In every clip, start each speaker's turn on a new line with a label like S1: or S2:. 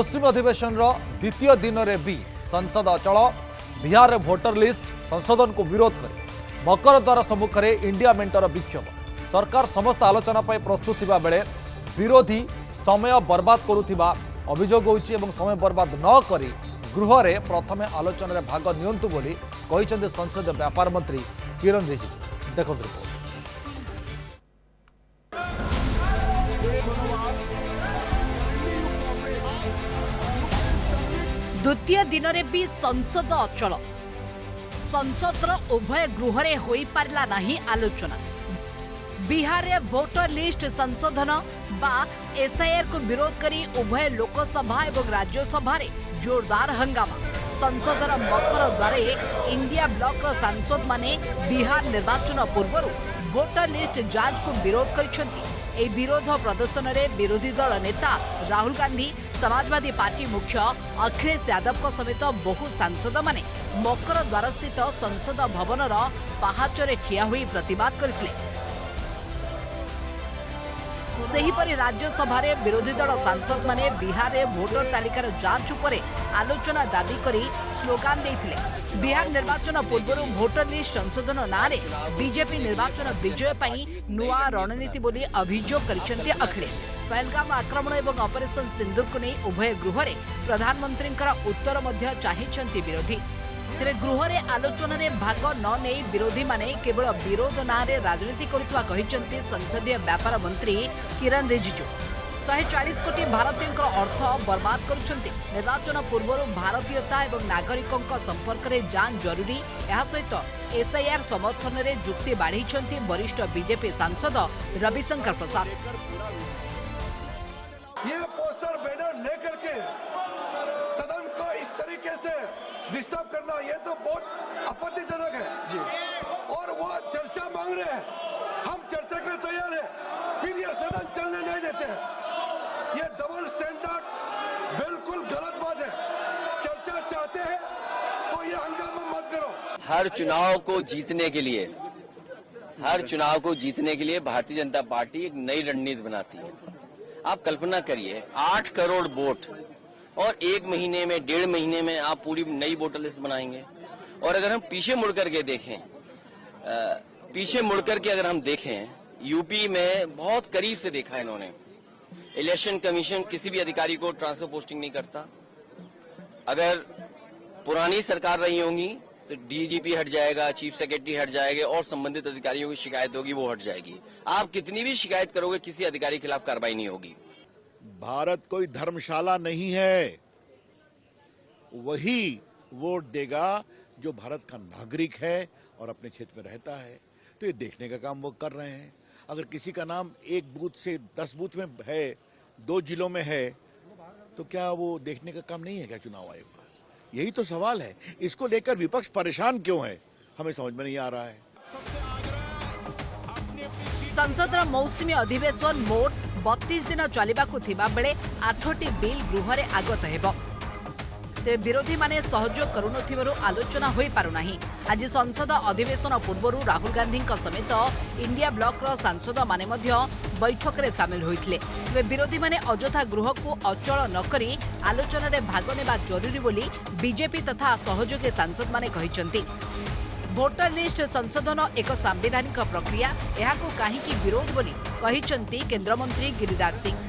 S1: मौसुमी अधिवेशन द्वितीय दिन में भी संसद अचल। बिहार में भोटर लिस्ट संशोधन को विरोध कर मकर द्वार सम्मुखें इंडिया मेंटर विक्षोभ। सरकार समस्त आलोचना प्रस्तुत थिबा बेले विरोधी समय बर्बाद करुथिबा अभियोग होइछि एवं समय बर्बाद न करी गृह रे प्रथमे आलोचना रे भाग नियंतु बोली कहिसेंते संसदीय व्यापार मंत्री किरण रिजिजू। देखंतु रिपोर्ट।
S2: द्वितीय दिन में भी संसद अचल। संसदर उभय गृह रे होई पारला नहीं आलोचना। बिहार रे वोटर लिस्ट संशोधन बा एसआईआर को विरोध करी उभय लोकसभा एवं राज्यसभा रे जोरदार हंगामा। संसदर मकर द्वारे इंडिया ब्लॉक सांसद माने बिहार निर्वाचन पूर्व वोटर लिस्ट जांच को विरोध करिसेंती। ए विरोध प्रदर्शन में विरोधी दल नेता राहुल गांधी, समाजवादी पार्टी मुख्य अखिलेश यादव समेत बहु सांसद माने मकर द्वार स्थित संसद भवनर पाहाचरे ठिया होई प्रतिवाद करथिले। सेहीपरि राज्यसभा रे विरोधी दल सांसद माने बिहार रे वोटर तालिकार जांच उपरे आलोचना दाबी करी स्लोगान देथिले। बिहार निर्वाचन पूर्व वोटर लिस्ट संशोधन नारे बीजेपी निर्वाचन विजय पई नुआ रणनीति बोली अभियोग करिसेंती अखिलेश। पहलगाम आक्रमण एवं ऑपरेशन सिंदूर को नहीं उभय गृह रे प्रधानमंत्री उत्तर मध्य चाहिछंती विरोधी। तेरे गृह रे आलोचना रे भाग न नहीं विरोधी माने केवल विरोध नारे राजनीति करुवा कहिसेंती संसदीय व्यापार मंत्री किरण रिजिजू। 140 कोटी भारतीयों अर्थ बर्बाद करुछंती। निर्वाचन पूर्व भारतीयता एवं नागरिकों संपर्क रे जान जरूरी। यह सहित एसआईआर समर्थन रे जुक्ति बाढ़ी वरिष्ठ बीजेपी सांसद रविशंकर प्रसाद।
S3: ये पोस्टर बैनर लेकर के सदन को इस तरीके से डिस्टर्ब करना ये तो बहुत आपत्तिजनक है जी। और वो चर्चा मांग रहे हैं, हम चर्चा के लिए तैयार है, फिर ये सदन चलने नहीं देते हैं। ये डबल स्टैंडर्ड बिल्कुल गलत बात है। चर्चा चाहते हैं तो ये हंगामा मत करो।
S4: हर चुनाव को जीतने के लिए भारतीय जनता पार्टी एक नई रणनीति बनाती है। आप कल्पना करिए 8 करोड़ वोट और 1 महीने में 1.5 महीने में आप पूरी नई वोटर लिस्ट बनाएंगे। और अगर हम पीछे मुड़ करके अगर हम देखें यूपी में बहुत करीब से देखा है इन्होंने। इलेक्शन कमीशन किसी भी अधिकारी को ट्रांसफर पोस्टिंग नहीं करता। अगर पुरानी सरकार रही होंगी तो डीजीपी हट जाएगा, चीफ सेक्रेटरी हट जाएंगे और संबंधित अधिकारियों की शिकायत होगी वो हट जाएगी। आप कितनी भी शिकायत करोगे किसी अधिकारी के खिलाफ कार्रवाई नहीं होगी।
S5: भारत कोई धर्मशाला नहीं है। वही वोट देगा जो भारत का नागरिक है और अपने क्षेत्र में रहता है। तो ये देखने का काम वो कर रहे हैं। अगर किसी का नाम 1 बूथ से 10 बूथ में है, 2 जिलों में है, तो क्या वो देखने का काम नहीं है क्या चुनाव आयोग का? यही तो सवाल है। इसको लेकर विपक्ष परेशान क्यों है, हमें समझ में नहीं आ रहा है।
S2: संसद मौसुमी अधिवेशन मोट 32 दिन चलिबाकु थिबा बेले 8टी बिल गृह रे आगत हेबो। तेरे विरोधी माने सहयोग करुनथिबारु आलोचना होई पारु नाही। आज संसद अधिवेशन पूर्व राहुल गांधी समेत इंडिया ब्लॉक सांसद माने मध्य बैठक रे शामिल होइथिले। तेरे विरोधी माने अଯଥା गृह को अचल न करी आलोचना रे भाग नेबा जरूरी बोली बीजेपी तथा सहयोगी सांसद माने कहिसंती। वोटर लिस्ट संशोधन एक संवैधानिक प्रक्रिया, यहाको काहीकि विरोध बोली कहिसंती केंद्र मंत्री गिरिराज सिंह।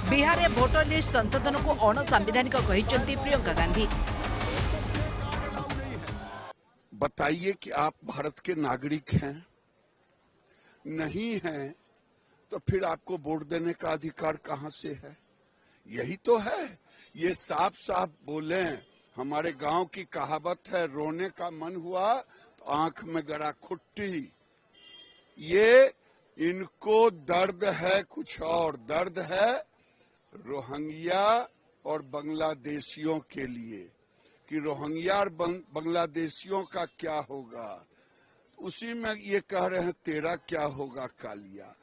S2: बिहार में वोटर लिस्ट संशोधन को अणसंवैधानिक कहिसंती प्रियंका गांधी।
S6: बताइए कि आप भारत के नागरिक हैं? नहीं हैं तो फिर आपको वोट देने का अधिकार कहां से है? यही तो है। ये साफ साफ बोले। हमारे गांव की कहावत है, रोने का मन हुआ तो आंख में गड़ा खुट्टी। ये इनको दर्द है, कुछ और दर्द है रोहिंग्या और बांग्लादेशियों के लिए कि रोहिंग्या और बांग्लादेशियों का क्या होगा। उसी में ये कह रहे हैं तेरा क्या होगा कालिया।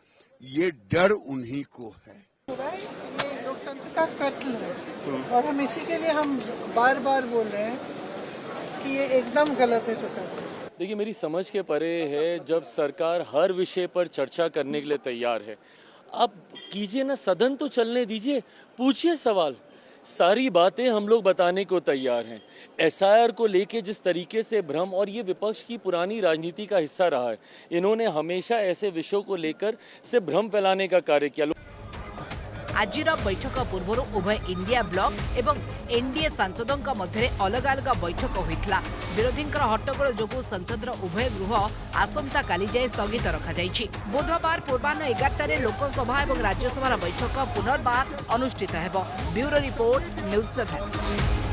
S6: ये डर उन्हीं को है।
S7: ये लोकतंत्र का कत्ल है और हम इसी के लिए हम बार बार बोल रहे हैं कि ये एकदम गलत है जो कर रहे हैं।
S8: देखिए, मेरी समझ के परे है जब सरकार हर विषय पर चर्चा करने के लिए तैयार है। आप कीजिए ना, सदन तो चलने दीजिए, पूछिए सवाल। सारी बातें हम लोग बताने को तैयार हैं। एसआईआर को लेके जिस तरीके से भ्रम, और ये विपक्ष की पुरानी राजनीति का हिस्सा रहा है, इन्होंने हमेशा ऐसे विषयों को लेकर से भ्रम फैलाने का कार्य किया।
S2: आजिर बैठक पूर्व उभय इंडिया ब्लॉक एवं एनडीए सांसदों मध्य अलग अलग बैठक होता। विरोधी हट्टगोल जो संसद उभय गृह आसंता काली जाए स्थगित रखा जाइछि। बुधवार पूर्वाह्न 11 लोकसभा और राज्यसभा बैठक पुनर्बार अनुष्ठित हेब। Bureau report, news 7।